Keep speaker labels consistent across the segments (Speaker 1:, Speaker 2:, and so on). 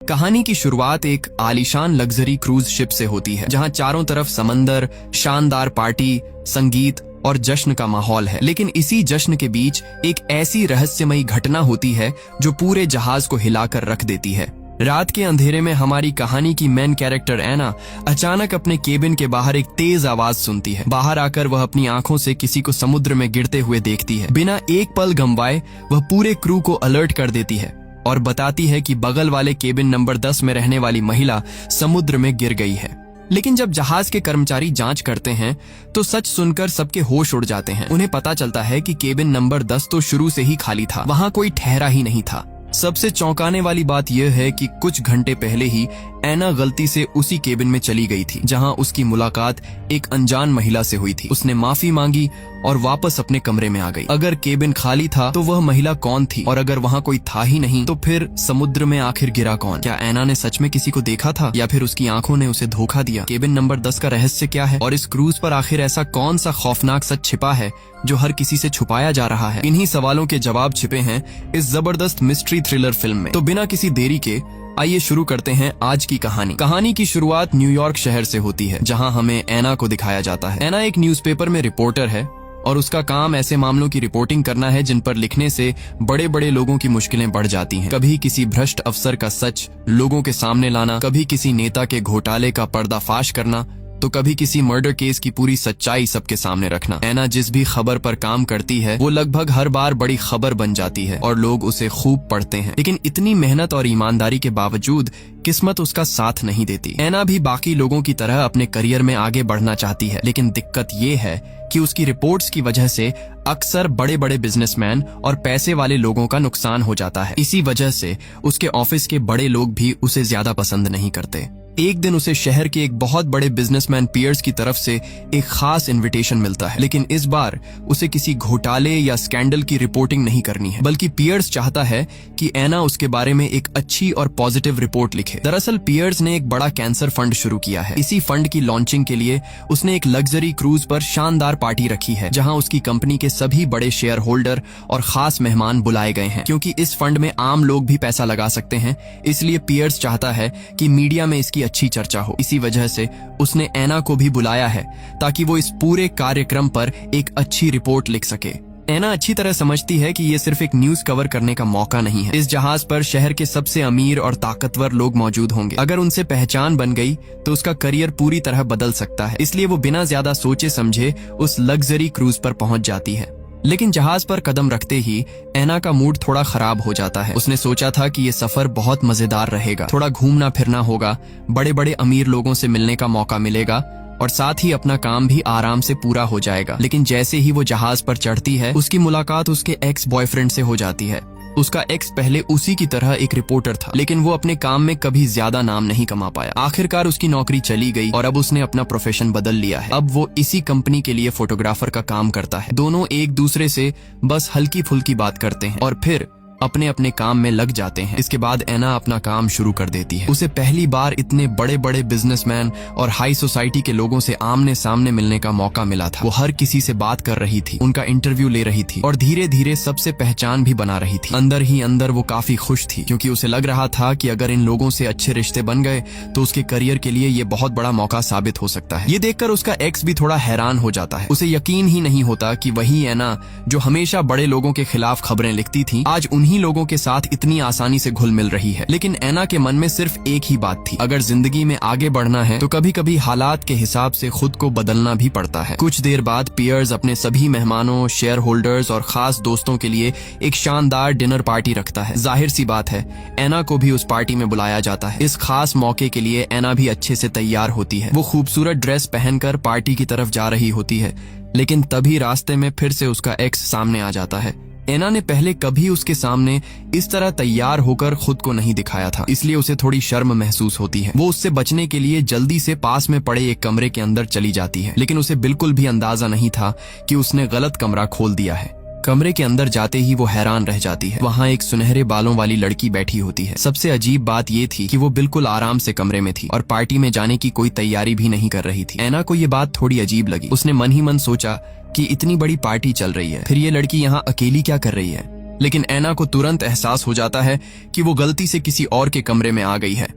Speaker 1: कहानी की शुरुआत एक आलीशान लग्जरी क्रूज शिप से होती है, जहां चारों तरफ समंदर, शानदार पार्टी, संगीत और जश्न का माहौल है। लेकिन इसी जश्न के बीच एक ऐसी रहस्यमयी घटना होती है जो पूरे जहाज को हिलाकर रख देती है। रात के अंधेरे में हमारी कहानी की मेन कैरेक्टर एना अचानक अपने केबिन के बाहर एक तेज आवाज सुनती है। बाहर आकर वह अपनी आंखों से किसी को समुद्र में गिरते हुए देखती है। बिना एक पल गंवाए वह पूरे क्रू को अलर्ट कर देती है और बताती है कि बगल वाले केबिन नंबर 10 में रहने वाली महिला समुद्र में गिर गई है। लेकिन जब जहाज के कर्मचारी जांच करते हैं तो सच सुनकर सबके होश उड़ जाते हैं। उन्हें पता चलता है कि केबिन नंबर 10 तो शुरू से ही खाली था, वहां कोई ठहरा ही नहीं था। सबसे चौंकाने वाली बात यह है कि कुछ घंटे पहले ही एना गलती से उसी केबिन में चली गई थी, जहां उसकी मुलाकात एक अनजान महिला से हुई थी। उसने माफी मांगी और वापस अपने कमरे में आ गई। अगर केबिन खाली था तो वह महिला कौन थी, और अगर वहां कोई था ही नहीं तो फिर समुद्र में आखिर गिरा कौन? क्या एना ने सच में किसी को देखा था, या फिर उसकी आंखों ने उसे धोखा दिया? केबिन नंबर 10 का रहस्य क्या है, और इस क्रूज पर आखिर ऐसा कौन सा खौफनाक सच छिपा है जो हर किसी से छुपाया जा रहा है? इन्हीं सवालों के जवाब छिपे हैं इस जबरदस्त मिस्ट्री थ्रिलर फिल्म में। तो बिना किसी देरी के आइए शुरू करते हैं आज की कहानी। कहानी की शुरुआत न्यूयॉर्क शहर से होती है, जहां हमें एना को दिखाया जाता है। एना एक न्यूज़पेपर में रिपोर्टर है और उसका काम ऐसे मामलों की रिपोर्टिंग करना है जिन पर लिखने से बड़े बड़े लोगों की मुश्किलें बढ़ जाती हैं। कभी किसी भ्रष्ट अफसर का सच लोगों के सामने लाना, कभी किसी नेता के घोटाले का पर्दाफाश करना, तो कभी किसी मर्डर केस की पूरी सच्चाई सबके सामने रखना। एना जिस भी खबर पर काम करती है वो लगभग हर बार बड़ी खबर बन जाती है और लोग उसे खूब पढ़ते हैं। लेकिन इतनी मेहनत और ईमानदारी के बावजूद किस्मत उसका साथ नहीं देती। एना भी बाकी लोगों की तरह अपने करियर में आगे बढ़ना चाहती है, लेकिन दिक्कत ये है कि उसकी रिपोर्ट्स की वजह से अक्सर बड़े बड़े बिजनेसमैन और पैसे वाले लोगों का नुकसान हो जाता है। इसी वजह से उसके ऑफिस के बड़े लोग भी उसे ज्यादा पसंद नहीं करते। एक दिन उसे शहर के एक बहुत बड़े बिजनेसमैन पियर्स की तरफ से एक खास इनविटेशन मिलता है, लेकिन इस बार उसे किसी घोटाले या स्कैंडल की रिपोर्टिंग नहीं करनी है, बल्कि पियर्स चाहता है कि एना उसके बारे में एक अच्छी और पॉजिटिव रिपोर्ट लिखे। दरअसल पियर्स ने एक बड़ा कैंसर फंड शुरू किया है। इसी फंड की लॉन्चिंग के लिए उसने एक लग्जरी क्रूज पर शानदार पार्टी रखी है, जहां उसकी कंपनी के सभी बड़े शेयर होल्डर और खास मेहमान बुलाए गए हैं। क्योंकि इस फंड में आम लोग भी पैसा लगा सकते हैं, इसलिए पियर्स चाहता है कि मीडिया में इसकी अच्छी चर्चा हो। इसी वजह से उसने एना को भी बुलाया है ताकि वो इस पूरे कार्यक्रम पर एक अच्छी रिपोर्ट लिख सके। एना अच्छी तरह समझती है कि ये सिर्फ एक न्यूज कवर करने का मौका नहीं है। इस जहाज पर शहर के सबसे अमीर और ताकतवर लोग मौजूद होंगे। अगर उनसे पहचान बन गई तो उसका करियर पूरी तरह बदल सकता है। इसलिए वो बिना ज्यादा सोचे समझे उस लग्जरी क्रूज पर पहुंच जाती है। लेकिन जहाज पर कदम रखते ही एना का मूड थोड़ा खराब हो जाता है। उसने सोचा था कि ये सफर बहुत मजेदार रहेगा, थोड़ा घूमना फिरना होगा, बड़े बड़े अमीर लोगों से मिलने का मौका मिलेगा और साथ ही अपना काम भी आराम से पूरा हो जाएगा। लेकिन जैसे ही वो जहाज पर चढ़ती है उसकी मुलाकात उसके एक्स बॉयफ्रेंड से हो जाती है। उसका एक्स पहले उसी की तरह एक रिपोर्टर था, लेकिन वो अपने काम में कभी ज्यादा नाम नहीं कमा पाया। आखिरकार उसकी नौकरी चली गई और अब उसने अपना प्रोफेशन बदल लिया है। अब वो इसी कंपनी के लिए फोटोग्राफर का काम करता है। दोनों एक दूसरे से बस हल्की फुल्की बात करते हैं और फिर अपने अपने काम में लग जाते हैं। इसके बाद एना अपना काम शुरू कर देती है। उसे पहली बार इतने बड़े बड़े बिजनेसमैन और हाई सोसाइटी के लोगों से आमने सामने मिलने का मौका मिला था। वो हर किसी से बात कर रही थी, उनका इंटरव्यू ले रही थी और धीरे धीरे सबसे पहचान भी बना रही थी। अंदर ही अंदर वो काफी खुश थी, क्योंकि उसे लग रहा था कि अगर इन लोगों से अच्छे रिश्ते बन गए तो उसके करियर के लिए ये बहुत बड़ा मौका साबित हो सकता है। ये देखकर उसका एक्स भी थोड़ा हैरान हो जाता है। उसे यकीन ही नहीं होता कि वही एना जो हमेशा बड़े लोगों के खिलाफ खबरें लिखती थी, आज उन्हीं लोगों के साथ इतनी आसानी से घुल मिल रही है। लेकिन एना के मन में सिर्फ एक ही बात थी, अगर जिंदगी में आगे बढ़ना है तो कभी कभी हालात के हिसाब से खुद को बदलना भी पड़ता है। कुछ देर बाद पियर्स अपने सभी मेहमानों, शेयर होल्डर्स और खास दोस्तों के लिए एक शानदार डिनर पार्टी रखता है। जाहिर सी बात है एना को भी उस पार्टी में बुलाया जाता है। इस खास मौके के लिए एना भी अच्छे से तैयार होती है। वो खूबसूरत ड्रेस पहनकर पार्टी की तरफ जा रही होती है, लेकिन तभी रास्ते में फिर से उसका एक्स सामने आ जाता है। एना ने पहले कभी उसके सामने इस तरह तैयार होकर खुद को नहीं दिखाया था, इसलिए उसे थोड़ी शर्म महसूस होती है। वो उससे बचने के लिए जल्दी से पास में पड़े एक कमरे के अंदर चली जाती है, लेकिन उसे बिल्कुल भी अंदाजा नहीं था कि उसने गलत कमरा खोल दिया है। कमरे के अंदर जाते ही वो हैरान रह जाती है। वहाँ एक सुनहरे बालों वाली लड़की बैठी होती है। सबसे अजीब बात ये थी कि वो बिल्कुल आराम से कमरे में थी और पार्टी में जाने की कोई तैयारी भी नहीं कर रही थी। एना को ये बात थोड़ी अजीब लगी। उसने मन ही मन सोचा कि इतनी बड़ी पार्टी चल रही है, फिर ये लड़की यहाँ अकेली क्या कर रही है। लेकिन ऐना को तुरंत एहसास हो जाता है कि वो गलती से किसी और के कमरे में आ गई है।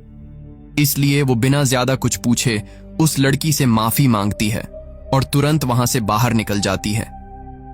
Speaker 1: इसलिए वो बिना ज्यादा कुछ पूछे उस लड़की से माफी मांगती है और तुरंत वहां से बाहर निकल जाती है।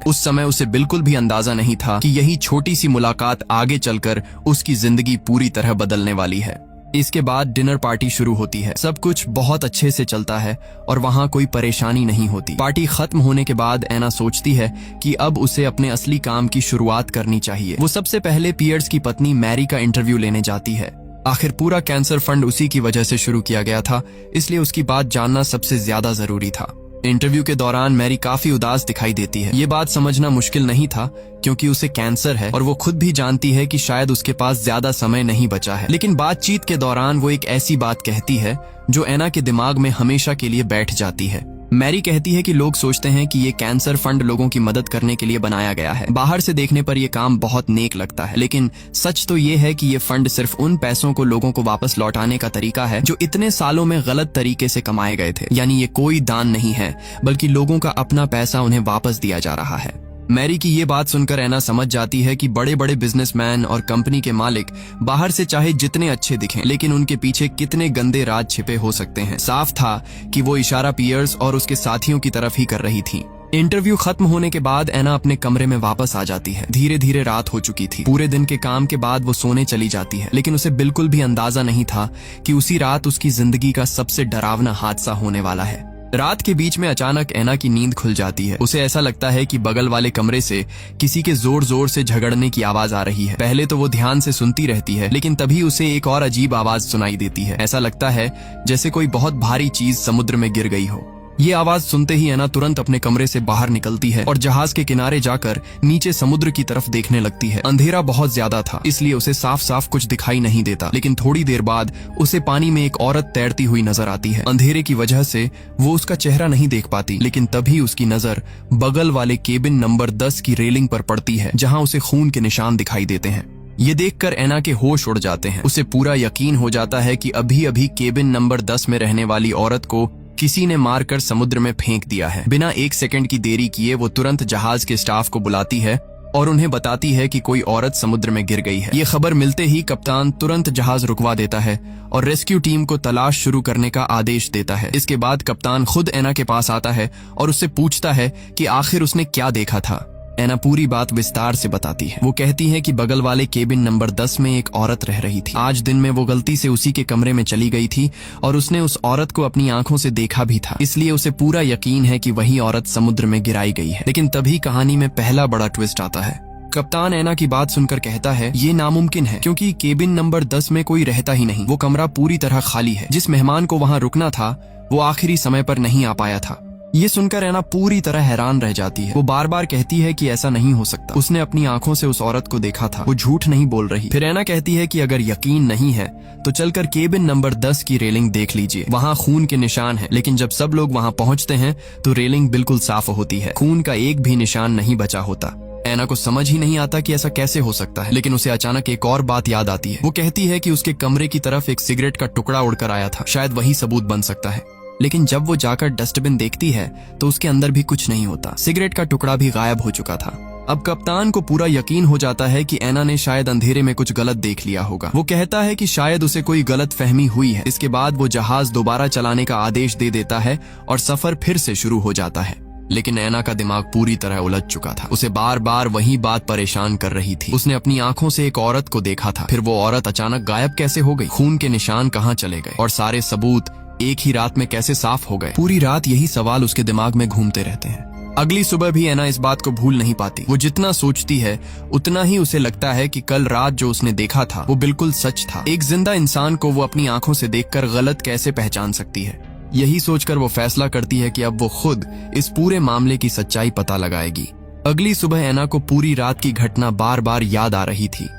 Speaker 1: उस समय उसे बिल्कुल भी अंदाजा नहीं था कि यही छोटी सी मुलाकात आगे चलकर उसकी जिंदगी पूरी तरह बदलने वाली है। इसके बाद डिनर पार्टी शुरू होती है। सब कुछ बहुत अच्छे से चलता है और वहां कोई परेशानी नहीं होती। पार्टी खत्म होने के बाद ऐना सोचती है कि अब उसे अपने असली काम की शुरुआत करनी चाहिए। वो सबसे पहले पियर्स की पत्नी मैरी का इंटरव्यू लेने जाती है। आखिर पूरा कैंसर फंड उसी की वजह से शुरू किया गया था, इसलिए उसकी बात जानना सबसे ज्यादा जरूरी था। इंटरव्यू के दौरान मैरी काफी उदास दिखाई देती है। ये बात समझना मुश्किल नहीं था क्योंकि उसे कैंसर है और वो खुद भी जानती है कि शायद उसके पास ज्यादा समय नहीं बचा है। लेकिन बातचीत के दौरान वो एक ऐसी बात कहती है जो ऐना के दिमाग में हमेशा के लिए बैठ जाती है। मैरी कहती है कि लोग सोचते हैं कि ये कैंसर फंड लोगों की मदद करने के लिए बनाया गया है। बाहर से देखने पर ये काम बहुत नेक लगता है, लेकिन सच तो ये है कि ये फंड सिर्फ उन पैसों को लोगों को वापस लौटाने का तरीका है जो इतने सालों में गलत तरीके से कमाए गए थे। यानी ये कोई दान नहीं है, बल्कि लोगों का अपना पैसा उन्हें वापस दिया जा रहा है। मैरी की ये बात सुनकर ऐना समझ जाती है कि बड़े बड़े बिजनेसमैन और कंपनी के मालिक बाहर से चाहे जितने अच्छे दिखें, लेकिन उनके पीछे कितने गंदे राज छिपे हो सकते हैं। साफ था कि वो इशारा पियर्स और उसके साथियों की तरफ ही कर रही थी। इंटरव्यू खत्म होने के बाद ऐना अपने कमरे में वापस आ जाती है। धीरे धीरे रात हो चुकी थी। पूरे दिन के काम के बाद वो सोने चली जाती है, लेकिन उसे बिल्कुल भी अंदाजा नहीं था कि उसी रात उसकी जिंदगी का सबसे डरावना हादसा होने वाला है। रात के बीच में अचानक ऐना की नींद खुल जाती है। उसे ऐसा लगता है कि बगल वाले कमरे से किसी के जोर जोर से झगड़ने की आवाज आ रही है। पहले तो वो ध्यान से सुनती रहती है, लेकिन तभी उसे एक और अजीब आवाज सुनाई देती है। ऐसा लगता है जैसे कोई बहुत भारी चीज समुद्र में गिर गई हो। ये आवाज सुनते ही ऐना तुरंत अपने कमरे से बाहर निकलती है और जहाज के किनारे जाकर नीचे समुद्र की तरफ देखने लगती है। अंधेरा बहुत ज्यादा था, इसलिए उसे साफ साफ कुछ दिखाई नहीं देता, लेकिन थोड़ी देर बाद उसे पानी में एक औरत तैरती हुई नजर आती है। अंधेरे की वजह से वो उसका चेहरा नहीं देख पाती, लेकिन तभी उसकी नजर बगल वाले केबिन नंबर 10 की रेलिंग पर पड़ती है, जहाँ उसे खून के निशान दिखाई देते हैं। ये देखकर ऐना के होश उड़ जाते हैं। उसे पूरा यकीन हो जाता है कि अभी अभी केबिन नंबर 10 में रहने वाली औरत को किसी ने मारकर समुद्र में फेंक दिया है। बिना एक सेकंड की देरी किए वो तुरंत जहाज के स्टाफ को बुलाती है और उन्हें बताती है कि कोई औरत समुद्र में गिर गई है। ये खबर मिलते ही कप्तान तुरंत जहाज रुकवा देता है और रेस्क्यू टीम को तलाश शुरू करने का आदेश देता है। इसके बाद कप्तान खुद ऐना के पास आता है और उससे पूछता है कि आखिर उसने क्या देखा था। ऐना पूरी बात विस्तार से बताती है। वो कहती है कि बगल वाले केबिन नंबर 10 में एक औरत रह रही थी। आज दिन में वो गलती से उसी के कमरे में चली गई थी और उसने उस औरत को अपनी आंखों से देखा भी था, इसलिए उसे पूरा यकीन है कि वही औरत समुद्र में गिराई गई है। लेकिन तभी कहानी में पहला बड़ा ट्विस्ट आता है। कप्तान ऐना की बात सुनकर कहता है ये नामुमकिन है, क्योंकि केबिन नंबर 10 में कोई रहता ही नहीं। वो कमरा पूरी तरह खाली है। जिस मेहमान को वहाँ रुकना था वो आखिरी समय पर नहीं आ पाया था। ये सुनकर ऐना पूरी तरह हैरान रह जाती है। वो बार बार कहती है कि ऐसा नहीं हो सकता, उसने अपनी आंखों से उस औरत को देखा था, वो झूठ नहीं बोल रही। फिर ऐना कहती है कि अगर यकीन नहीं है तो चलकर केबिन नंबर 10 की रेलिंग देख लीजिए, वहाँ खून के निशान है। लेकिन जब सब लोग वहाँ पहुँचते हैं तो रेलिंग बिल्कुल साफ होती है, खून का एक भी निशान नहीं बचा होता। ऐना को समझ ही नहीं आता कि ऐसा कैसे हो सकता है, लेकिन उसे अचानक एक और बात याद आती है। वो कहती है कि उसके कमरे की तरफ एक सिगरेट का टुकड़ा उड़कर आया था, शायद वही सबूत बन सकता है। लेकिन जब वो जाकर डस्टबिन देखती है तो उसके अंदर भी कुछ नहीं होता, सिगरेट का टुकड़ा भी गायब हो चुका था। अब कप्तान को पूरा यकीन हो जाता है कि ऐना ने शायद अंधेरे में कुछ गलत देख लिया होगा। वो कहता है कि शायद उसे कोई गलत फहमी हुई है। इसके बाद वो जहाज दोबारा चलाने का आदेश दे देता है और सफर फिर से शुरू हो जाता है। लेकिन ऐना का दिमाग पूरी तरह उलझ चुका था। उसे बार बार वही बात परेशान कर रही थी। उसने अपनी आंखों से एक औरत को देखा था, फिर वो औरत अचानक गायब कैसे हो गई, खून के निशान कहाँ चले गए और सारे सबूत एक ही रात में कैसे साफ हो गए। पूरी रात यही सवाल उसके दिमाग में घूमते रहते हैं। अगली सुबह भी ऐना इस बात को भूल नहीं पाती। वो जितना सोचती है उतना ही उसे लगता है कि कल रात जो उसने देखा था वो बिल्कुल सच था। एक जिंदा इंसान को वो अपनी आंखों से देखकर गलत कैसे पहचान सकती है। यही सोचकर वो फैसला करती है कि अब वो खुद इस पूरे मामले की सच्चाई पता लगाएगी। अगली सुबह ऐना को पूरी रात की घटना बार बार याद आ रही थी।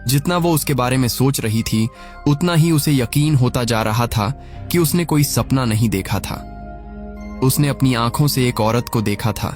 Speaker 1: जितना वो उसके बारे में सोच रही थी उतना ही उसे यकीन होता जा रहा था कि उसने कोई सपना नहीं देखा था। उसने अपनी आंखों से एक औरत को देखा था,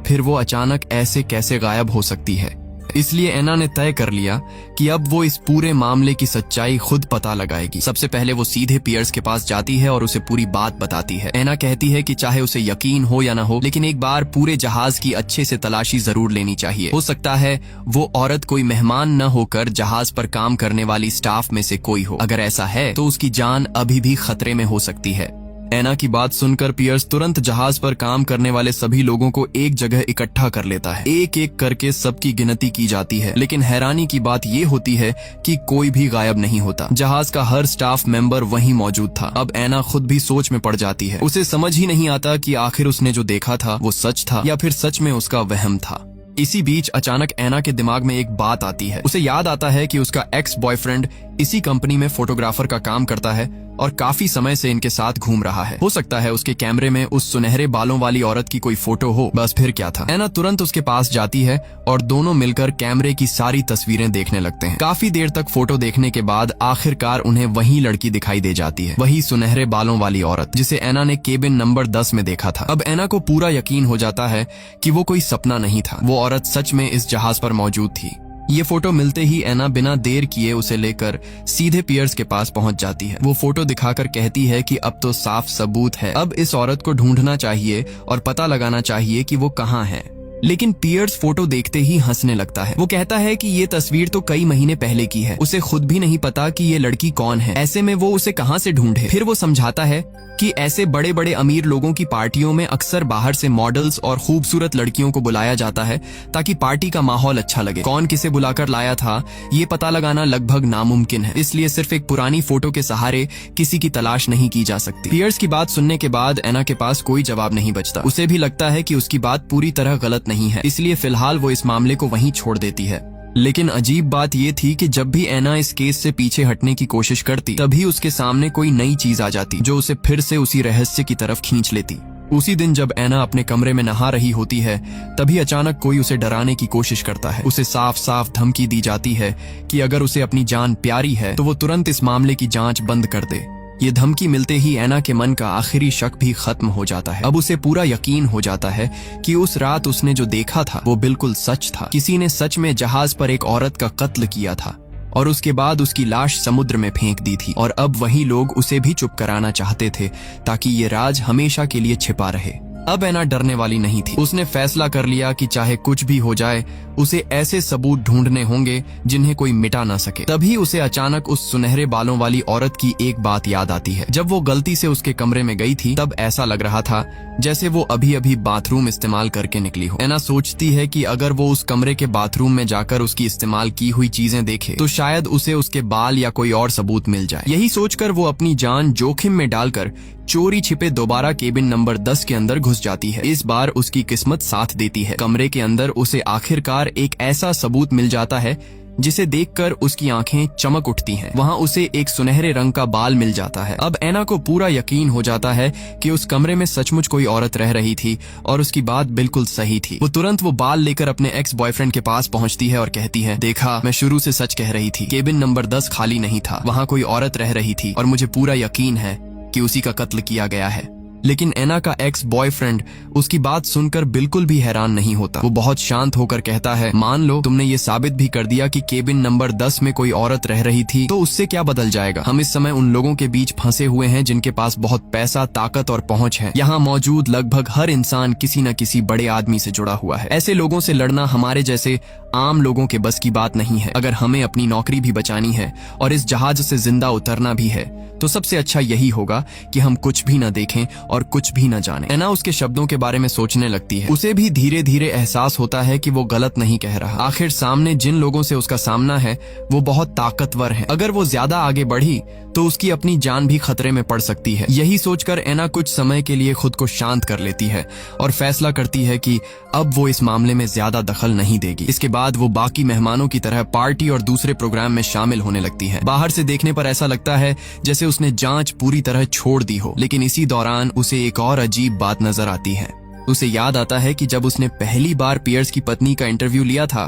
Speaker 1: फिर वो अचानक ऐसे कैसे गायब हो सकती है। इसलिए एना ने तय कर लिया कि अब वो इस पूरे मामले की सच्चाई खुद पता लगाएगी। सबसे पहले वो सीधे पियर्स के पास जाती है और उसे पूरी बात बताती है। एना कहती है कि चाहे उसे यकीन हो या ना हो, लेकिन एक बार पूरे जहाज की अच्छे से तलाशी जरूर लेनी चाहिए। हो सकता है वो औरत कोई मेहमान न होकर जहाज पर काम करने वाली स्टाफ में से कोई हो। अगर ऐसा है तो उसकी जान अभी भी खतरे में हो सकती है। एना की बात सुनकर पियर्स तुरंत जहाज पर काम करने वाले सभी लोगों को एक जगह इकट्ठा कर लेता है। एक एक करके सबकी गिनती की जाती है, लेकिन हैरानी की बात ये होती है कि कोई भी गायब नहीं होता। जहाज का हर स्टाफ मेंबर वहीं मौजूद था। अब एना खुद भी सोच में पड़ जाती है। उसे समझ ही नहीं आता कि आखिर उसने जो देखा था वो सच था या फिर सच में उसका वहम था। इसी बीच अचानक एना के दिमाग में एक बात आती है। उसे याद आता है कि उसका एक्स बॉयफ्रेंड इसी कंपनी में फोटोग्राफर का काम करता है और काफी समय से इनके साथ घूम रहा है। हो सकता है उसके कैमरे में उस सुनहरे बालों वाली औरत की कोई फोटो हो। बस फिर क्या था। एना तुरंत उसके पास जाती है और दोनों मिलकर कैमरे की सारी तस्वीरें देखने लगते हैं। काफी देर तक फोटो देखने के बाद आखिरकार उन्हें वही लड़की दिखाई दे जाती है, वही सुनहरे बालों वाली औरत जिसे एना ने केबिन नंबर 10 में देखा था। अब एना को पूरा यकीन हो जाता है कि वो कोई सपना नहीं था, वो औरत सच में इस जहाज पर मौजूद थी। ये फोटो मिलते ही एना बिना देर किए उसे लेकर सीधे पियर्स के पास पहुंच जाती है। वो फोटो दिखाकर कहती है कि अब तो साफ सबूत है, अब इस औरत को ढूंढना चाहिए और पता लगाना चाहिए कि वो कहाँ है। लेकिन पियर्स फोटो देखते ही हंसने लगता है। वो कहता है कि ये तस्वीर तो कई महीने पहले की है, उसे खुद भी नहीं पता कि ये लड़की कौन है, ऐसे में वो उसे कहाँ से ढूंढे। फिर वो समझाता है कि ऐसे बड़े बड़े अमीर लोगों की पार्टियों में अक्सर बाहर से मॉडल्स और खूबसूरत लड़कियों को बुलाया जाता है ताकि पार्टी का माहौल अच्छा लगे। कौन किसे बुलाकर लाया था ये पता लगाना लगभग नामुमकिन है, इसलिए सिर्फ एक पुरानी फोटो के सहारे किसी की तलाश नहीं की जा सकती। पियर्स की बात सुनने के बाद एना के पास कोई जवाब नहीं बचता। उसे भी लगता है कि उसकी बात पूरी तरह गलत नहीं है, इसलिए फिलहाल वो इस मामले को वहीं छोड़ देती है। लेकिन अजीब बात ये थी कि जब भी एना इस केस से पीछे हटने की कोशिश करती, तभी उसके सामने कोई नई चीज आ जाती जो उसे फिर से उसी रहस्य की तरफ खींच लेती। उसी दिन जब एना अपने कमरे में नहा रही होती है, तभी अचानक कोई उसे डराने की कोशिश करता है। उसे साफ साफ धमकी दी जाती है कि अगर उसे अपनी जान प्यारी है तो वो तुरंत इस मामले की जांच बंद कर दे। ये धमकी मिलते ही एना के मन का आखिरी शक भी खत्म हो जाता है। अब उसे पूरा यकीन हो जाता है कि उस रात उसने जो देखा था वो बिल्कुल सच था। किसी ने सच में जहाज पर एक औरत का कत्ल किया था और उसके बाद उसकी लाश समुद्र में फेंक दी थी, और अब वही लोग उसे भी चुप कराना चाहते थे ताकि ये राज हमेशा के लिए छिपा रहे। अब एना डरने वाली नहीं थी। उसने फैसला कर लिया कि चाहे कुछ भी हो जाए, उसे ऐसे सबूत ढूंढने होंगे जिन्हें कोई मिटा ना सके। तभी उसे अचानक उस सुनहरे बालों वाली औरत की एक बात याद आती है। जब वो गलती से उसके कमरे में गई थी, तब ऐसा लग रहा था जैसे वो अभी अभी बाथरूम इस्तेमाल करके निकली हो। एना सोचती है कि अगर वो उस कमरे के बाथरूम में जाकर उसकी इस्तेमाल की हुई चीजें देखे तो शायद उसे उसके बाल या कोई और सबूत मिल जाए। यही सोचकर वो अपनी जान जोखिम में डालकर चोरी छिपे दोबारा केबिन नंबर 10 के अंदर घुस जाती है। इस बार उसकी किस्मत साथ देती है। कमरे के अंदर उसे आखिरकार एक ऐसा सबूत मिल जाता है जिसे देखकर उसकी आंखें चमक उठती हैं। वहाँ उसे एक सुनहरे रंग का बाल मिल जाता है। अब एना को पूरा यकीन हो जाता है कि उस कमरे में सचमुच कोई औरत रह रही थी और उसकी बात बिल्कुल सही थी। वो तुरंत वो बाल लेकर अपने एक्स बॉयफ्रेंड के पास पहुंचती है और कहती है, देखा, मैं शुरू से सच कह रही थी, केबिन नंबर 10 खाली नहीं था, वहाँ कोई औरत रह रही थी और मुझे पूरा यकीन है कि उसी का कत्ल किया गया है। लेकिन एना का एक्स बॉयफ्रेंड उसकी बात सुनकर बिल्कुल भी हैरान नहीं होता। वो बहुत शांत होकर कहता है, मान लो तुमने ये साबित भी कर दिया कि केबिन नंबर 10 में कोई औरत रह रही थी, तो उससे क्या बदल जाएगा? हम इस समय उन लोगों के बीच फंसे हुए हैं जिनके पास बहुत पैसा, ताकत और पहुंच है। यहाँ मौजूद लगभग हर इंसान किसी न किसी बड़े आदमी से जुड़ा हुआ है। ऐसे लोगों से लड़ना हमारे जैसे आम लोगों के बस की बात नहीं है। अगर हमें अपनी नौकरी भी बचानी है और इस जहाज से जिंदा उतरना भी है, तो सबसे अच्छा यही होगा कि हम कुछ भी न देखें और कुछ भी न जाने। एना उसके शब्दों के बारे में सोचने लगती है। उसे भी धीरे धीरे एहसास होता है कि वो गलत नहीं कह रहा। आखिर सामने जिन लोगों से उसका सामना है वो बहुत ताकतवर हैं। अगर वो ज्यादा आगे बढ़ी तो उसकी अपनी जान भी खतरे में पड़ सकती है। यही सोचकर एना कुछ समय के लिए खुद को शांत कर लेती है और फैसला करती है कि अब वो इस मामले में ज्यादा दखल नहीं देगी। इसके बाद वो बाकी मेहमानों की तरह पार्टी और दूसरे प्रोग्राम में शामिल होने लगती है। बाहर से देखने पर ऐसा लगता है जैसे उसने जांच पूरी तरह छोड़ दी हो, लेकिन इसी दौरान उसे एक और अजीब बात नजर आती है। उसे याद आता है कि जब उसने पहली बार पियर्स की पत्नी का इंटरव्यू लिया था,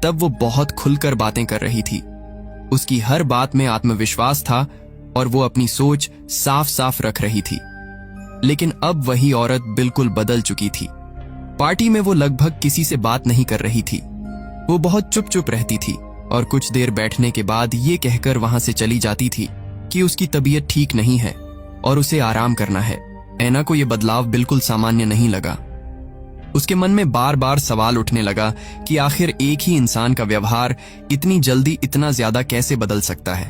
Speaker 1: तब वो बहुत खुलकर बातें कर रही थी। उसकी हर बात में आत्मविश्वास था और वो अपनी सोच साफ साफ रख रही थी। लेकिन अब वही औरत बिल्कुल बदल चुकी थी। पार्टी में वो लगभग किसी से बात नहीं कर रही थी। वो बहुत चुप चुप रहती थी और कुछ देर बैठने के बाद ये कहकर वहां से चली जाती थी कि उसकी तबीयत ठीक नहीं है और उसे आराम करना है। ऐना को यह बदलाव बिल्कुल सामान्य नहीं लगा। उसके मन में बार बार सवाल उठने लगा कि आखिर एक ही इंसान का व्यवहार इतनी जल्दी इतना ज्यादा कैसे बदल सकता है।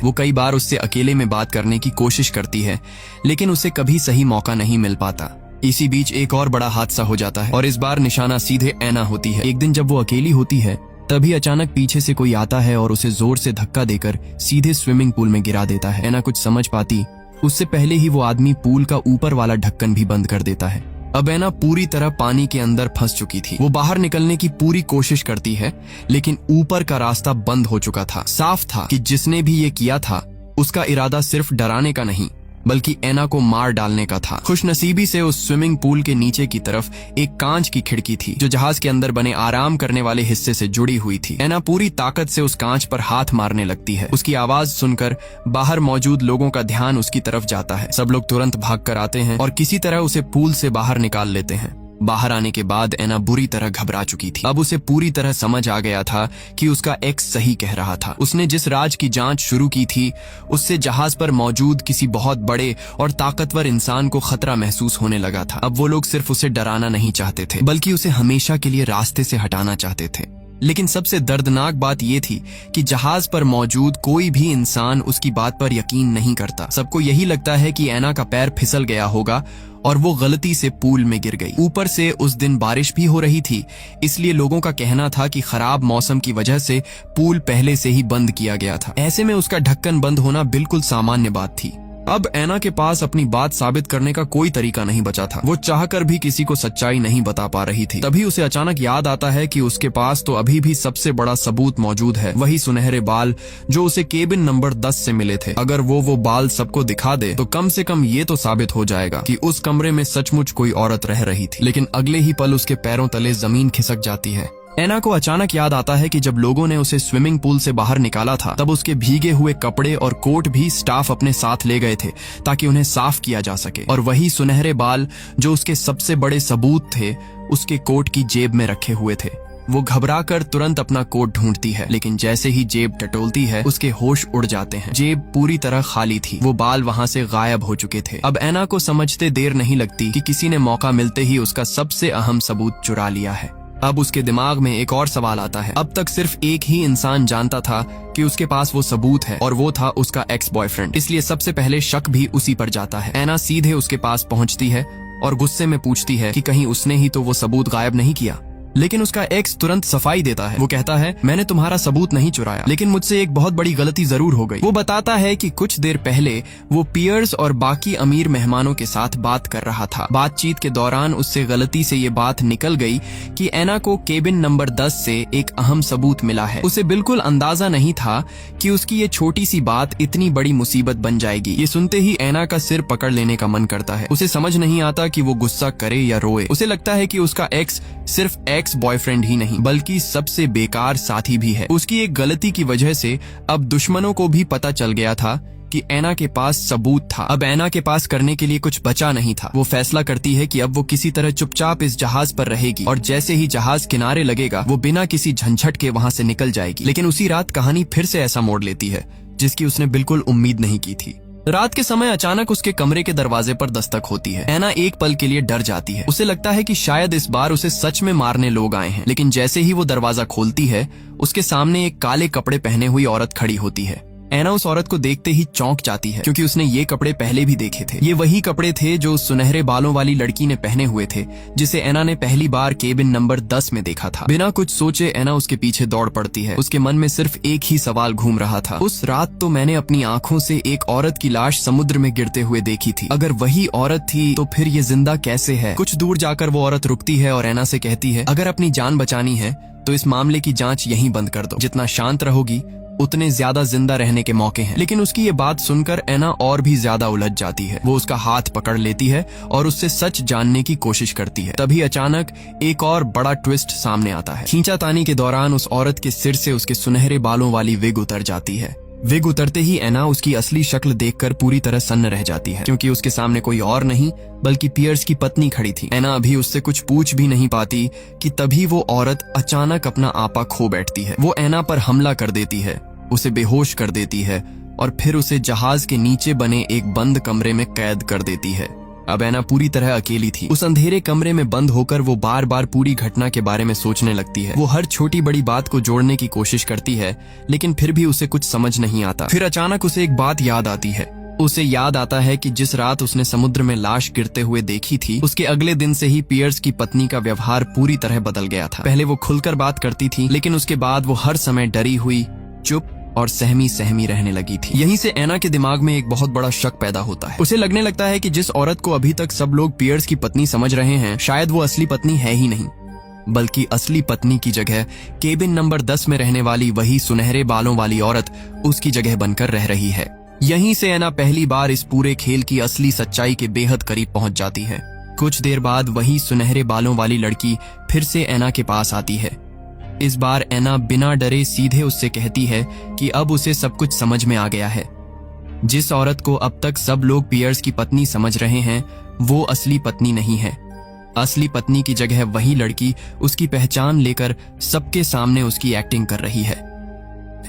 Speaker 1: वो कई बार उससे अकेले में बात करने की कोशिश करती है, लेकिन उसे कभी सही मौका नहीं मिल पाता। इसी बीच एक और बड़ा हादसा हो जाता है और इस बार निशाना सीधे ऐना होती है। एक दिन जब वो अकेली होती है तभी अचानक पीछे से कोई आता है और उसे जोर से धक्का देकर सीधे स्विमिंग पूल में गिरा देता है। ऐना कुछ समझ पाती उससे पहले ही वो आदमी पूल का ऊपर वाला ढक्कन भी बंद कर देता है। अब ऐना पूरी तरह पानी के अंदर फंस चुकी थी। वो बाहर निकलने की पूरी कोशिश करती है, लेकिन ऊपर का रास्ता बंद हो चुका था। साफ था कि जिसने भी ये किया था उसका इरादा सिर्फ डराने का नहीं बल्कि ऐना को मार डालने का था। खुशनसीबी से उस स्विमिंग पूल के नीचे की तरफ एक कांच की खिड़की थी जो जहाज के अंदर बने आराम करने वाले हिस्से से जुड़ी हुई थी। ऐना पूरी ताकत से उस कांच पर हाथ मारने लगती है। उसकी आवाज सुनकर बाहर मौजूद लोगों का ध्यान उसकी तरफ जाता है। सब लोग तुरंत भाग कर आते हैं और किसी तरह उसे पूल से बाहर निकाल लेते हैं। बाहर आने के बाद ऐना बुरी तरह घबरा चुकी थी। अब उसे पूरी तरह समझ आ गया था कि उसका एक्स सही कह रहा था। उसने जिस राज की जांच शुरू की थी उससे जहाज पर मौजूद किसी बहुत बड़े और ताकतवर इंसान को खतरा महसूस होने लगा था। अब वो लोग सिर्फ उसे डराना नहीं चाहते थे बल्कि उसे हमेशा के लिए रास्ते से हटाना चाहते थे। लेकिन सबसे दर्दनाक बात यह थी कि जहाज पर मौजूद कोई भी इंसान उसकी बात पर यकीन नहीं करता। सबको यही लगता है कि ऐना का पैर फिसल गया होगा और वो गलती से पूल में गिर गई। ऊपर से उस दिन बारिश भी हो रही थी, इसलिए लोगों का कहना था कि खराब मौसम की वजह से पूल पहले से ही बंद किया गया था। ऐसे में उसका ढक्कन बंद होना बिल्कुल सामान्य बात थी। अब ऐना के पास अपनी बात साबित करने का कोई तरीका नहीं बचा था। वो चाहकर भी किसी को सच्चाई नहीं बता पा रही थी। तभी उसे अचानक याद आता है कि उसके पास तो अभी भी सबसे बड़ा सबूत मौजूद है, वही सुनहरे बाल जो उसे केबिन नंबर 10 से मिले थे। अगर वो बाल सबको दिखा दे तो कम से कम ये तो साबित हो जाएगा कि उस कमरे में सचमुच कोई औरत रह रही थी। लेकिन अगले ही पल उसके पैरों तले जमीन खिसक जाती है। ऐना को अचानक याद आता है कि जब लोगों ने उसे स्विमिंग पूल से बाहर निकाला था तब उसके भीगे हुए कपड़े और कोट भी स्टाफ अपने साथ ले गए थे ताकि उन्हें साफ किया जा सके। और वही सुनहरे बाल जो उसके सबसे बड़े सबूत थे उसके कोट की जेब में रखे हुए थे। वो घबराकर तुरंत अपना कोट ढूंढती है, लेकिन जैसे ही जेब टटोलती है उसके होश उड़ जाते हैं। जेब पूरी तरह खाली थी। वो बाल वहां से गायब हो चुके थे। अब ऐना को समझते देर नहीं लगती कि किसी ने मौका मिलते ही उसका सबसे अहम सबूत चुरा लिया है। अब उसके दिमाग में एक और सवाल आता है। अब तक सिर्फ एक ही इंसान जानता था कि उसके पास वो सबूत है और वो था उसका एक्स बॉयफ्रेंड, इसलिए सबसे पहले शक भी उसी पर जाता है। ऐना सीधे उसके पास पहुंचती है और गुस्से में पूछती है कि कहीं उसने ही तो वो सबूत गायब नहीं किया। लेकिन उसका एक्स तुरंत सफाई देता है। वो कहता है, मैंने तुम्हारा सबूत नहीं चुराया, लेकिन मुझसे एक बहुत बड़ी गलती जरूर हो गई। वो बताता है कि कुछ देर पहले वो पियर्स और बाकी अमीर मेहमानों के साथ बात कर रहा था। बातचीत के दौरान उससे गलती से ये बात निकल गई कि ऐना को केबिन नंबर 10 से एक अहम सबूत मिला है। उसे बिल्कुल अंदाजा नहीं था कि उसकी ये छोटी सी बात इतनी बड़ी मुसीबत बन जाएगी। ये सुनते ही ऐना का सिर पकड़ लेने का मन करता है। उसे समझ नहीं आता कि वो गुस्सा करे या रोए। उसे लगता है कि उसका एक्स सिर्फ एक्स बॉयफ्रेंड ही नहीं बल्कि सबसे बेकार साथी भी है। उसकी एक गलती की वजह से अब दुश्मनों को भी पता चल गया था कि ऐना के पास सबूत था। अब ऐना के पास करने के लिए कुछ बचा नहीं था। वो फैसला करती है कि अब वो किसी तरह चुपचाप इस जहाज पर रहेगी और जैसे ही जहाज किनारे लगेगा वो बिना किसी झंझट के वहां से निकल जाएगी। लेकिन उसी रात कहानी फिर से ऐसा मोड़ लेती है जिसकी उसने बिल्कुल उम्मीद नहीं की थी। रात के समय अचानक उसके कमरे के दरवाजे पर दस्तक होती है। ऐना एक पल के लिए डर जाती है। उसे लगता है कि शायद इस बार उसे सच में मारने लोग आए हैं। लेकिन जैसे ही वो दरवाजा खोलती है उसके सामने एक काले कपड़े पहने हुई औरत खड़ी होती है। ऐना उस औरत को देखते ही चौंक जाती है क्योंकि उसने ये कपड़े पहले भी देखे थे। ये वही कपड़े थे जो उस सुनहरे बालों वाली लड़की ने पहने हुए थे जिसे ऐना ने पहली बार केबिन नंबर 10 में देखा था। बिना कुछ सोचे ऐना उसके पीछे दौड़ पड़ती है। उसके मन में सिर्फ एक ही सवाल घूम रहा था। उस रात तो मैंने अपनी आंखों से एक औरत की लाश समुद्र में गिरते हुए देखी थी। अगर वही औरत थी तो फिर ये जिंदा कैसे है? कुछ दूर जाकर वो औरत रुकती है और ऐना से कहती है, अगर अपनी जान बचानी है तो इस मामले की जांच यहीं बंद कर दो। जितना शांत रहोगी उतने ज्यादा जिंदा रहने के मौके हैं। लेकिन उसकी ये बात सुनकर ऐना और भी ज्यादा उलझ जाती है। वो उसका हाथ पकड़ लेती है और उससे सच जानने की कोशिश करती है। तभी अचानक एक और बड़ा ट्विस्ट सामने आता है। खींचातानी के दौरान उस औरत के सिर से उसके सुनहरे बालों वाली विग उतर जाती है। विग उतरते ही एना उसकी असली शक्ल देखकर पूरी तरह सन्न रह जाती है, क्योंकि उसके सामने कोई और नहीं बल्कि पियर्स की पत्नी खड़ी थी। एना अभी उससे कुछ पूछ भी नहीं पाती कि तभी वो औरत अचानक अपना आपा खो बैठती है। वो एना पर हमला कर देती है, उसे बेहोश कर देती है और फिर उसे जहाज के नीचे बने एक बंद कमरे में कैद कर देती है। अब एना पूरी तरह अकेली थी। उस अंधेरे कमरे में बंद होकर वो बार बार पूरी घटना के बारे में सोचने लगती है। वो हर छोटी बड़ी बात को जोड़ने की कोशिश करती है, लेकिन फिर भी उसे कुछ समझ नहीं आता। फिर अचानक उसे एक बात याद आती है। उसे याद आता है कि जिस रात उसने समुद्र में लाश गिरते हुए देखी थी, उसके अगले दिन से ही पियर्स की पत्नी का व्यवहार पूरी तरह बदल गया था। पहले वो खुलकर बात करती थी, लेकिन उसके बाद वो हर समय डरी हुई, चुप और सहमी सहमी रहने लगी थी। यहीं से एना के दिमाग में एक बहुत बड़ा शक पैदा होता है। उसे लगने लगता है कि जिस औरत को अभी तक सब लोग पियर्स की पत्नी समझ रहे हैं, शायद वो असली पत्नी है ही नहीं, बल्कि असली पत्नी की जगह केबिन नंबर 10 में रहने वाली वही सुनहरे बालों वाली औरत उसकी जगह बनकर रह रही है। यहीं से एना पहली बार इस पूरे खेल की असली सच्चाई के बेहद करीब पहुंच जाती है। कुछ देर बाद वही सुनहरे बालों वाली लड़की फिर से एना के पास आती है। इस बार एना बिना डरे सीधे उससे कहती है कि अब उसे सब कुछ समझ में आ गया है। जिस औरत को अब तक सब लोग पियर्स की पत्नी समझ रहे हैं, वो असली पत्नी नहीं है। असली पत्नी की जगह वही लड़की उसकी पहचान लेकर सबके सामने उसकी एक्टिंग कर रही है।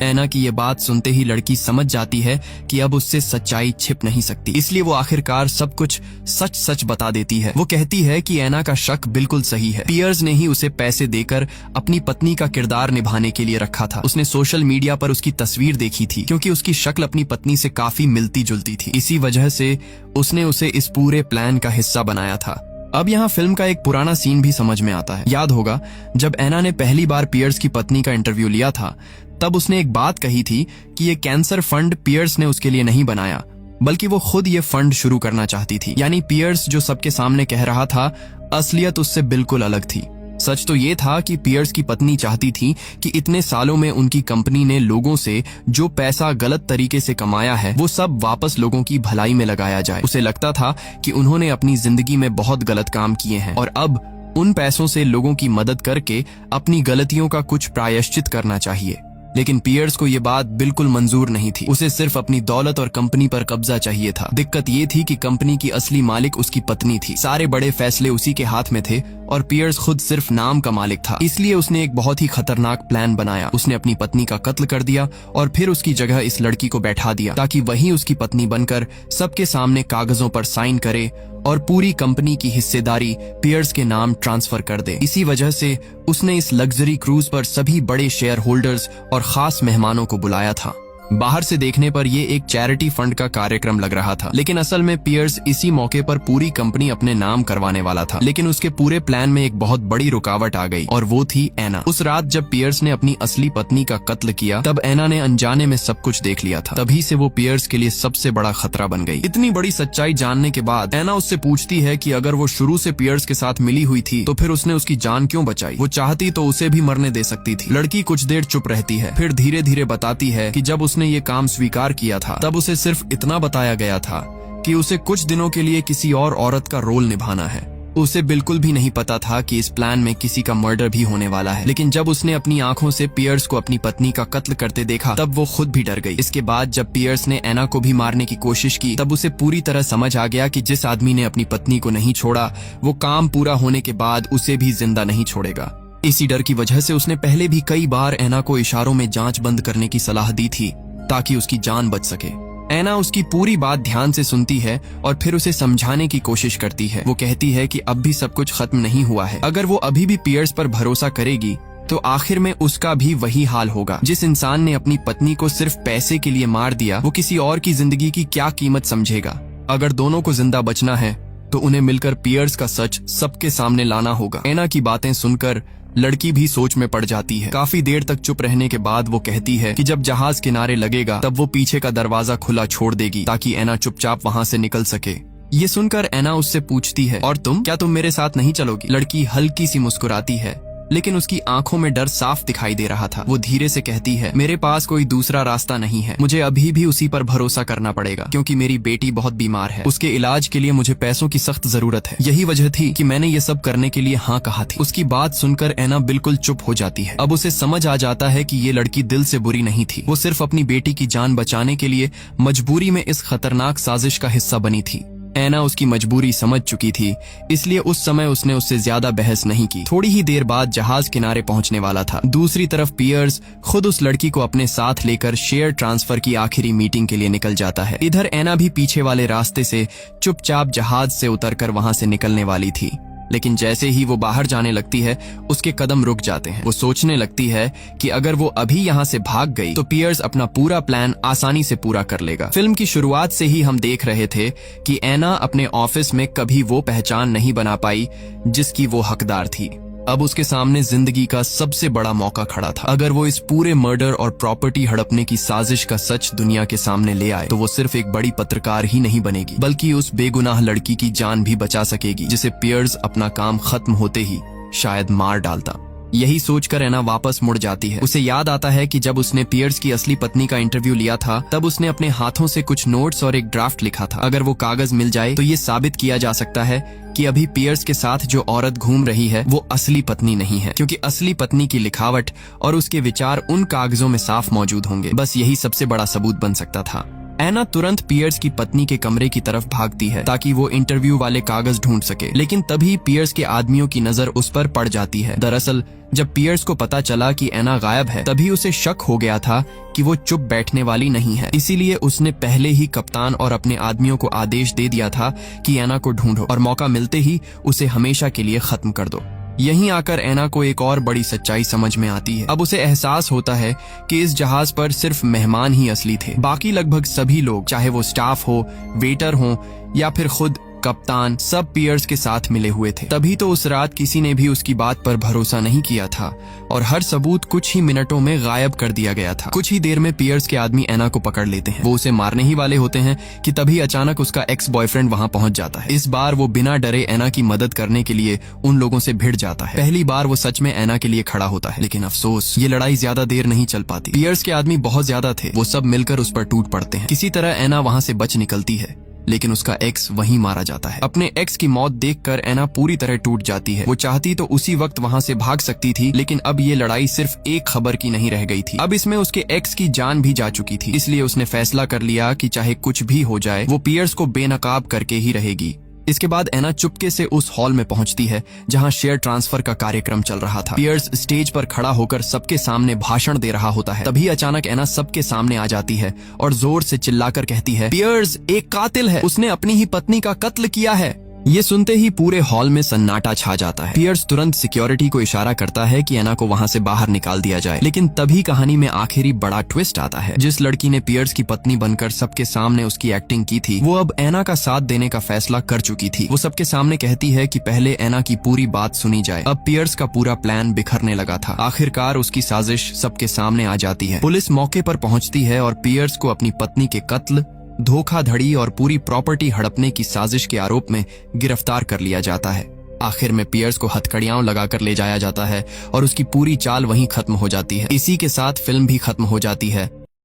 Speaker 1: एना की ये बात सुनते ही लड़की समझ जाती है कि अब उससे सच्चाई छिप नहीं सकती, इसलिए वो आखिरकार सब कुछ सच सच बता देती है। वो कहती है कि एना का शक बिल्कुल सही है। पियर्स ने ही उसे पैसे देकर अपनी पत्नी का किरदार निभाने के लिए रखा था। उसने सोशल मीडिया पर उसकी तस्वीर देखी थी, क्योंकि उसकी शक्ल अपनी पत्नी से काफी मिलती जुलती थी। इसी वजह से उसने उसे इस पूरे प्लान का हिस्सा बनाया था। अब यहाँ फिल्म का एक पुराना सीन भी समझ में आता है। याद होगा जब एना ने पहली बार पियर्स की पत्नी का इंटरव्यू लिया था, तब उसने एक बात कही थी कि ये कैंसर फंड पियर्स ने उसके लिए नहीं बनाया, बल्कि वो खुद ये फंड शुरू करना चाहती थी। यानी पियर्स जो सबके सामने कह रहा था, असलियत उससे बिल्कुल अलग थी। सच तो ये था कि पियर्स की पत्नी चाहती थी कि इतने सालों में उनकी कंपनी ने लोगों से जो पैसा गलत तरीके से कमाया है, वो सब वापस लोगों की भलाई में लगाया जाए। उसे लगता था कि उन्होंने अपनी जिंदगी में बहुत गलत काम किए हैं और अब उन पैसों से लोगों की मदद करके अपनी गलतियों का कुछ प्रायश्चित करना चाहिए। लेकिन पियर्स को ये बात बिल्कुल मंजूर नहीं थी। उसे सिर्फ अपनी दौलत और कंपनी पर कब्जा चाहिए था। दिक्कत ये थी कि कंपनी की असली मालिक उसकी पत्नी थी। सारे बड़े फैसले उसी के हाथ में थे और पियर्स खुद सिर्फ नाम का मालिक था। इसलिए उसने एक बहुत ही खतरनाक प्लान बनाया। उसने अपनी पत्नी का कत्ल कर दिया और फिर उसकी जगह इस लड़की को बैठा दिया, ताकि वही उसकी पत्नी बनकर सबके सामने कागजों पर साइन करे और पूरी कंपनी की हिस्सेदारी पियर्स के नाम ट्रांसफर कर दे। इसी वजह से उसने इस लग्जरी क्रूज पर सभी बड़े शेयर होल्डर्स और खास मेहमानों को बुलाया था। बाहर से देखने पर ये एक चैरिटी फंड का कार्यक्रम लग रहा था, लेकिन असल में पियर्स इसी मौके पर पूरी कंपनी अपने नाम करवाने वाला था। लेकिन उसके पूरे प्लान में एक बहुत बड़ी रुकावट आ गई और वो थी एना। उस रात जब पियर्स ने अपनी असली पत्नी का कत्ल किया, तब एना ने अनजाने में सब कुछ देख लिया था। तभी से वो पियर्स के लिए सबसे बड़ा खतरा बन गई। इतनी बड़ी सच्चाई जानने के बाद एना उससे पूछती है कि अगर वो शुरू से पियर्स के साथ मिली हुई थी, तो फिर उसने उसकी जान क्यों बचाई? वो चाहती तो उसे भी मरने दे सकती थी। लड़की कुछ देर चुप रहती है, फिर धीरे धीरे बताती है कि जब उसने ये काम स्वीकार किया था, तब उसे सिर्फ इतना बताया गया था कि उसे कुछ दिनों के लिए किसी और औरत का रोल निभाना है। उसे बिल्कुल भी नहीं पता था कि इस प्लान में किसी का मर्डर भी होने वाला है। लेकिन जब उसने अपनी आंखों से पियर्स को अपनी पत्नी का कत्ल करते देखा, तब वो खुद भी डर गई। इसके बाद जब पियर्स ने एना को भी मारने की कोशिश की, तब उसे पूरी तरह समझ आ गया कि जिस आदमी ने अपनी पत्नी को नहीं छोड़ा, वो काम पूरा होने के बाद उसे भी जिंदा नहीं छोड़ेगा। इसी डर की वजह से उसने पहले भी कई बार एना को इशारों में जांच बंद करने की सलाह दी थी, ताकि उसकी जान बच सके। एना उसकी पूरी बात ध्यान से सुनती है और फिर उसे समझाने की कोशिश करती है। वो कहती है कि अब भी सब कुछ खत्म नहीं हुआ है। अगर वो अभी भी पियर्स पर भरोसा करेगी, तो आखिर में उसका भी वही हाल होगा। जिस इंसान ने अपनी पत्नी को सिर्फ पैसे के लिए मार दिया, वो किसी और की जिंदगी की क्या कीमत समझेगा? अगर दोनों को जिंदा बचना है, तो उन्हें मिलकर पियर्स का सच सबके सामने लाना होगा। एना की बातें सुनकर लड़की भी सोच में पड़ जाती है। काफी देर तक चुप रहने के बाद वो कहती है कि जब जहाज किनारे लगेगा, तब वो पीछे का दरवाजा खुला छोड़ देगी, ताकि एना चुपचाप वहाँ से निकल सके। ये सुनकर एना उससे पूछती है, और तुम? क्या तुम मेरे साथ नहीं चलोगी? लड़की हल्की सी मुस्कुराती है, लेकिन उसकी आंखों में डर साफ दिखाई दे रहा था। वो धीरे से कहती है, मेरे पास कोई दूसरा रास्ता नहीं है, मुझे अभी भी उसी पर भरोसा करना पड़ेगा क्योंकि मेरी बेटी बहुत बीमार है। उसके इलाज के लिए मुझे पैसों की सख्त जरूरत है। यही वजह थी कि मैंने ये सब करने के लिए हाँ कहा थी। उसकी बात सुनकर ऐना बिल्कुल चुप हो जाती है। अब उसे समझ आ जाता है कि ये लड़की दिल से बुरी नहीं थी, वो सिर्फ अपनी बेटी की जान बचाने के लिए मजबूरी में इस खतरनाक साजिश का हिस्सा बनी थी। ऐना उसकी मजबूरी समझ चुकी थी, इसलिए उस समय उसने उससे ज्यादा बहस नहीं की। थोड़ी ही देर बाद जहाज किनारे पहुंचने वाला था। दूसरी तरफ पियर्स खुद उस लड़की को अपने साथ लेकर शेयर ट्रांसफर की आखिरी मीटिंग के लिए निकल जाता है। इधर ऐना भी पीछे वाले रास्ते से चुपचाप जहाज से उतरकर वहां से निकलने वाली थी, लेकिन जैसे ही वो बाहर जाने लगती है उसके कदम रुक जाते हैं। वो सोचने लगती है कि अगर वो अभी यहाँ से भाग गई तो पियर्स अपना पूरा प्लान आसानी से पूरा कर लेगा। फिल्म की शुरुआत से ही हम देख रहे थे कि ऐना अपने ऑफिस में कभी वो पहचान नहीं बना पाई जिसकी वो हकदार थी। अब उसके सामने जिंदगी का सबसे बड़ा मौका खड़ा था। अगर वो इस पूरे मर्डर और प्रॉपर्टी हड़पने की साजिश का सच दुनिया के सामने ले आए तो वो सिर्फ एक बड़ी पत्रकार ही नहीं बनेगी, बल्कि उस बेगुनाह लड़की की जान भी बचा सकेगी जिसे पियर्स अपना काम खत्म होते ही शायद मार डालता। यही सोचकर ऐना वापस मुड़ जाती है। उसे याद आता है कि जब उसने पियर्स की असली पत्नी का इंटरव्यू लिया था तब उसने अपने हाथों से कुछ नोट्स और एक ड्राफ्ट लिखा था। अगर वो कागज मिल जाए तो ये साबित किया जा सकता है कि अभी पियर्स के साथ जो औरत घूम रही है वो असली पत्नी नहीं है, क्योंकि असली पत्नी की लिखावट और उसके विचार उन कागजों में साफ मौजूद होंगे। बस यही सबसे बड़ा सबूत बन सकता था। ऐना तुरंत पियर्स की पत्नी के कमरे की तरफ भागती है ताकि वो इंटरव्यू वाले कागज ढूंढ सके, लेकिन तभी पियर्स के आदमियों की नजर उस पर पड़ जाती है। दरअसल जब पियर्स को पता चला कि ऐना गायब है तभी उसे शक हो गया था कि वो चुप बैठने वाली नहीं है, इसीलिए उसने पहले ही कप्तान और अपने आदमियों को आदेश दे दिया था कि ऐना को ढूंढो और मौका मिलते ही उसे हमेशा के लिए खत्म कर दो। यहीं आकर ऐना को एक और बड़ी सच्चाई समझ में आती है। अब उसे एहसास होता है कि इस जहाज पर सिर्फ मेहमान ही असली थे, बाकी लगभग सभी लोग, चाहे वो स्टाफ हो, वेटर हो या फिर खुद कप्तान, सब पियर्स के साथ मिले हुए थे। तभी तो उस रात किसी ने भी उसकी बात पर भरोसा नहीं किया था और हर सबूत कुछ ही मिनटों में गायब कर दिया गया था। कुछ ही देर में पियर्स के आदमी ऐना को पकड़ लेते हैं। वो उसे मारने ही वाले होते हैं कि तभी अचानक उसका एक्स बॉयफ्रेंड वहां पहुंच जाता है। इस बार वो बिना डरे ऐना की मदद करने के लिए उन लोगों से भिड़ जाता है। पहली बार वो सच में ऐना के लिए खड़ा होता है, लेकिन अफसोस ये लड़ाई ज्यादा देर नहीं चल पाती। पियर्स के आदमी बहुत ज्यादा थे, वो सब मिलकर उस पर टूट पड़ते हैं। किसी तरह ऐना वहां से बच निकलती है, लेकिन उसका एक्स वहीं मारा जाता है। अपने एक्स की मौत देखकर ऐना पूरी तरह टूट जाती है। वो चाहती तो उसी वक्त वहां से भाग सकती थी, लेकिन अब ये लड़ाई सिर्फ एक खबर की नहीं रह गई थी। अब इसमें उसके एक्स की जान भी जा चुकी थी, इसलिए उसने फैसला कर लिया कि चाहे कुछ भी हो जाए वो पियर्स को बेनकाब करके ही रहेगी। इसके बाद ऐना चुपके से उस हॉल में पहुंचती है जहां शेयर ट्रांसफर का कार्यक्रम चल रहा था। पियर्स स्टेज पर खड़ा होकर सबके सामने भाषण दे रहा होता है। तभी अचानक ऐना सबके सामने आ जाती है और जोर से चिल्लाकर कहती है, पियर्स एक कातिल है, उसने अपनी ही पत्नी का कत्ल किया है। ये सुनते ही पूरे हॉल में सन्नाटा छा जाता है। पियर्स तुरंत सिक्योरिटी को इशारा करता है कि ऐना को वहां से बाहर निकाल दिया जाए, लेकिन तभी कहानी में आखिरी बड़ा ट्विस्ट आता है। जिस लड़की ने पियर्स की पत्नी बनकर सबके सामने उसकी एक्टिंग की थी वो अब ऐना का साथ देने का फैसला कर चुकी थी। वो सबके सामने कहती है कि पहले ऐना की पूरी बात सुनी जाए। अब पियर्स का पूरा प्लान बिखरने लगा था। आखिरकार उसकी साजिश सबके सामने आ जाती है। पुलिस मौके पर पहुंचती है और पियर्स को अपनी पत्नी के कत्ल, धोखाधड़ी और पूरी प्रॉपर्टी हड़पने की साजिश के आरोप में गिरफ्तार कर लिया जाता है। आखिर में पियर्स को हथकड़ियां लगाकर ले जाया जाता है और उसकी पूरी चाल वहीं खत्म हो जाती है। इसी के साथ फिल्म भी खत्म हो जाती है।